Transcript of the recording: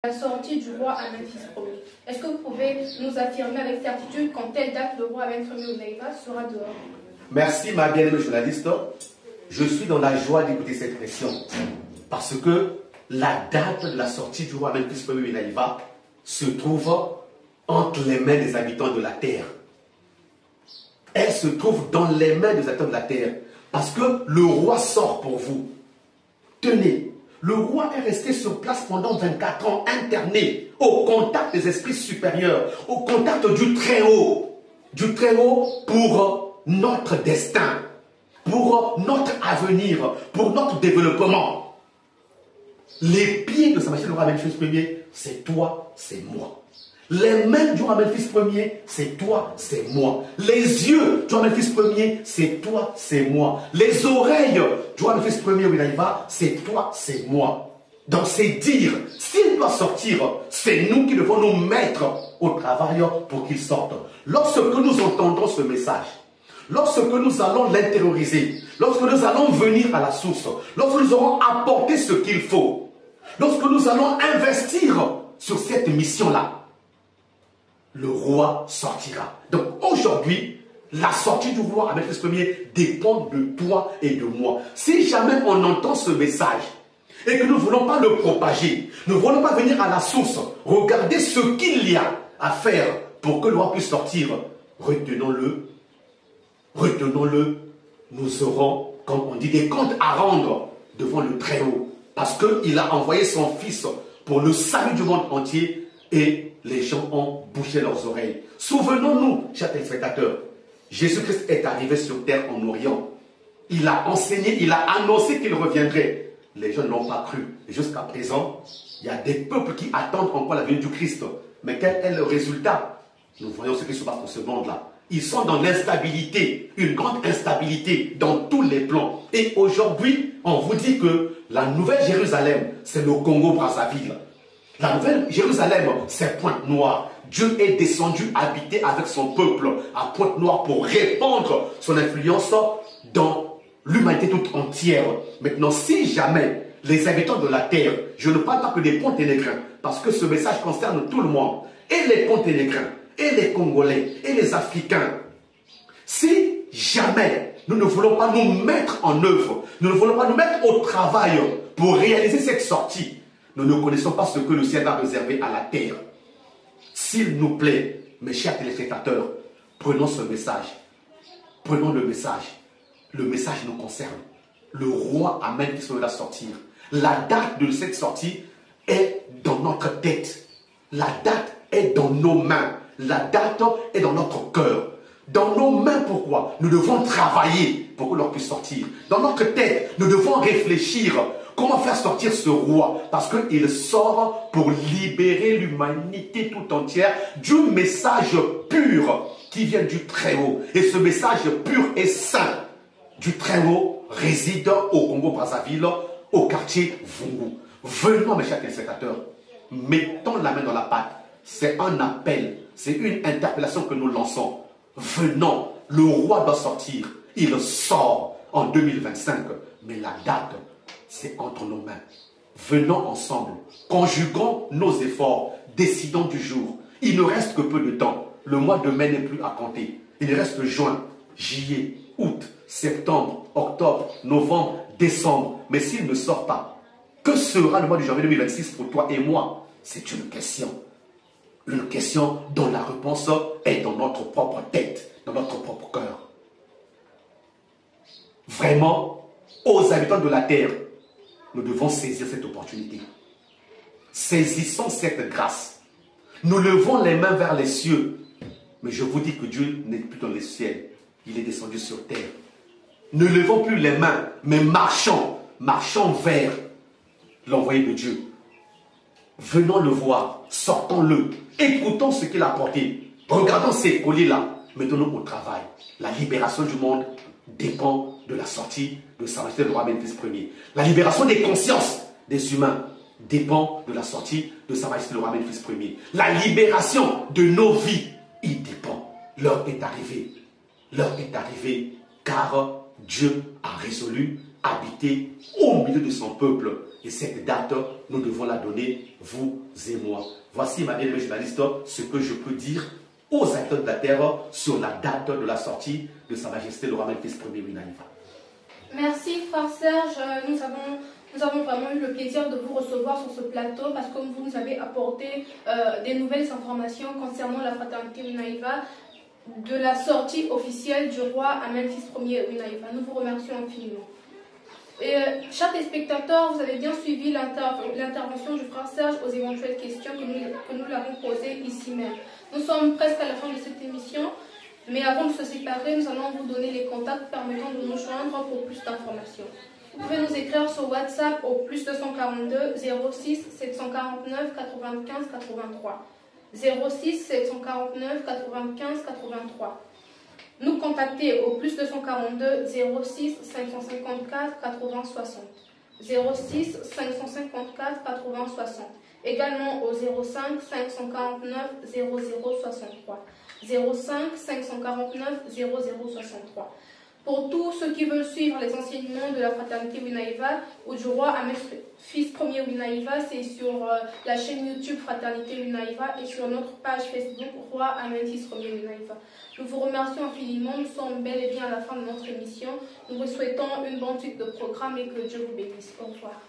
La sortie du roi Amène fils premier. Est-ce que vous pouvez nous affirmer avec certitude qu'en telle date le roi Amène premier Naïva sera dehors? Merci ma bien-aimée journaliste. Je suis dans la joie d'écouter cette question parce que la date de la sortie du roi Amène fils premier Naïva se trouve entre les mains des habitants de la terre. Elle se trouve dans les mains des habitants de la terre parce que le roi sort pour vous. Tenez. Le roi est resté sur place pendant 24 ans, interné, au contact des esprits supérieurs, au contact du Très-Haut pour notre destin, pour notre avenir, pour notre développement. Les pieds de sa majesté le roi Amène fils premier, c'est toi, c'est moi. Les mains du roi Amène fils premier, c'est toi, c'est moi. Les yeux du roi Amène fils premier, c'est toi, c'est moi. Les oreilles du roi Amène fils premier, Naïva, c'est toi, c'est moi. Donc c'est dire, s'il doit sortir, c'est nous qui devons nous mettre au travail pour qu'il sorte. Lorsque nous entendons ce message, lorsque nous allons l'intérioriser, lorsque nous allons venir à la source, lorsque nous aurons apporté ce qu'il faut, lorsque nous allons investir sur cette mission-là, le roi sortira. Donc aujourd'hui, la sortie du roi Amène fils premier dépend de toi et de moi. Si jamais on entend ce message et que nous ne voulons pas le propager, nous ne voulons pas venir à la source, regarder ce qu'il y a à faire pour que le roi puisse sortir, retenons-le, retenons-le, nous aurons, comme on dit, des comptes à rendre devant le Très-Haut. Parce qu'il a envoyé son fils pour le salut du monde entier et les gens ont bouché leurs oreilles. Souvenons-nous, chers téléspectateurs, Jésus-Christ est arrivé sur terre en Orient. Il a enseigné, il a annoncé qu'il reviendrait. Les gens n'ont pas cru. Et jusqu'à présent, il y a des peuples qui attendent encore la venue du Christ. Mais quel est le résultat? Nous voyons ce qui se passe dans ce monde-là. Ils sont dans l'instabilité, une grande instabilité dans tous les plans. Et aujourd'hui, on vous dit que la nouvelle Jérusalem, c'est le Congo-Brazzaville. La nouvelle Jérusalem, c'est Pointe-Noire. Dieu est descendu habiter avec son peuple à Pointe-Noire pour répandre son influence dans l'humanité toute entière. Maintenant, si jamais les habitants de la terre, je ne parle pas que des Ponténégrins, parce que ce message concerne tout le monde, et les Ponténégrins, et les Congolais, et les Africains, si jamais nous ne voulons pas nous mettre en œuvre, nous ne voulons pas nous mettre au travail pour réaliser cette sortie, nous ne connaissons pas ce que le ciel a réservé à la terre. S'il nous plaît, mes chers téléspectateurs, prenons ce message. Prenons le message. Le message nous concerne. Le roi Amène fils premier va sortir. La date de cette sortie est dans notre tête. La date est dans nos mains. La date est dans notre cœur. Dans nos mains, pourquoi? Nous devons travailler pour que l'on puisse sortir. Dans notre tête, nous devons réfléchir. Comment faire sortir ce roi? Parce qu'il sort pour libérer l'humanité tout entière du message pur qui vient du Très-Haut. Et ce message pur et saint du Très-Haut réside au Congo-Brazzaville, au quartier Vungu. Venons, mes chers téléspectateurs, mettons la main dans la pâte. C'est un appel, c'est une interpellation que nous lançons. Venons, le roi doit sortir. Il sort en 2025, mais la date, c'est entre nos mains. Venons ensemble, conjuguons nos efforts, décidons du jour. Il ne reste que peu de temps. Le mois de mai n'est plus à compter. Il reste juin, juillet, août, septembre, octobre, novembre, décembre. Mais s'il ne sort pas, que sera le mois de janvier 2026 pour toi et moi? C'est une question. Une question dont la réponse est dans notre propre tête, dans notre propre cœur. Vraiment, aux habitants de la terre, nous devons saisir cette opportunité. Saisissons cette grâce. Nous levons les mains vers les cieux. Mais je vous dis que Dieu n'est plus dans les ciels. Il est descendu sur terre. Ne levons plus les mains, mais marchons. Marchons vers l'envoyé de Dieu. Venons le voir. Sortons-le. Écoutons ce qu'il a apporté. Regardons ces colis-là. Mettons-nous au travail. La libération du monde dépend de la sortie de sa majesté le roi Amène fils premier. La libération des consciences des humains dépend de la sortie de sa majesté le roi Amène fils premier. La libération de nos vies, il dépend. L'heure est arrivée. L'heure est arrivée car Dieu a résolu habiter au milieu de son peuple. Et cette date, nous devons la donner, vous et moi. Voici, ma bien-aimée journaliste, ce que je peux dire aux acteurs de la terre sur la date de la sortie de Sa Majesté le roi Memphis Ier Winnie Naiva. Merci, frère Serge. Nous avons vraiment eu le plaisir de vous recevoir sur ce plateau parce que vous nous avez apporté des nouvelles informations concernant la fraternité Winnie Naiva, de la sortie officielle du roi à Memphis Ier Winnie Naiva. Nous vous remercions infiniment. Et, chers téléspectateurs, vous avez bien suivi l'intervention du frère Serge aux éventuelles questions que nous l'avons posées ici même. Nous sommes presque à la fin de cette émission, mais avant de se séparer, nous allons vous donner les contacts permettant de nous joindre pour plus d'informations. Vous pouvez nous écrire sur WhatsApp au plus 242 06 749 95 83. 06 749 95 83. Nous contacter au plus 242 06 554 80 60. 06 554 80 60. Également au 05 549 0063. 05 549 0063. Pour tous ceux qui veulent suivre les enseignements de la fraternité Winnie Naiva ou du roi Memphis Ier Winnie Naiva, c'est sur la chaîne YouTube Fraternité Winnie Naiva et sur notre page Facebook Roi Memphis Ier Winnie Naiva. Nous vous remercions infiniment, nous sommes bel et bien à la fin de notre émission. Nous vous souhaitons une bonne suite de programme et que Dieu vous bénisse. Au revoir.